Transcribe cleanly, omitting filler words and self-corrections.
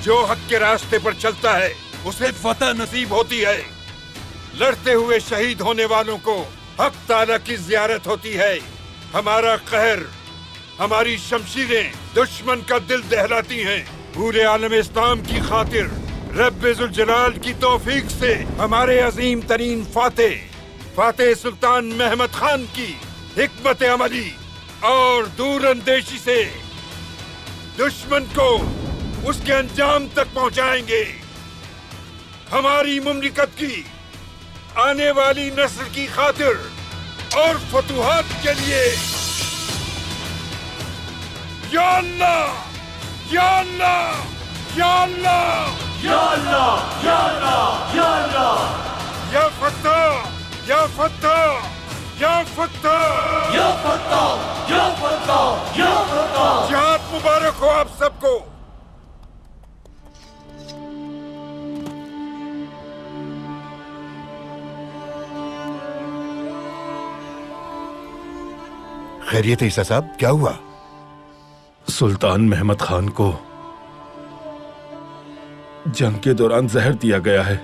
جو حق کے راستے پر چلتا ہے اسے فتح نصیب ہوتی ہے. لڑتے ہوئے شہید ہونے والوں کو حق تعالیٰ کی زیارت ہوتی ہے. ہمارا قہر، ہماری شمشیریں دشمن کا دل دہلاتی ہیں. پورے عالم اسلام کی خاطر رب ذوالجلال کی توفیق سے ہمارے عظیم ترین فاتح سلطان محمد خان کی حکمت عملی اور دور اندیشی سے دشمن کو اس کے انجام تک پہنچائیں گے. ہماری مملکت کی آنے والی نسل کی خاطر اور فتوحات کے لیے یا اللہ یا اللہ یا اللہ یا اللہ یا اللہ یا اللہ یا فتح یا فتح یا فتح یا فتح یا فتح یا فتح. جہاد مبارک ہو آپ سب کو. خیریت ہے عیسیٰ صاحب، کیا ہوا؟ سلطان محمد خان کو جنگ کے دوران زہر دیا گیا ہے.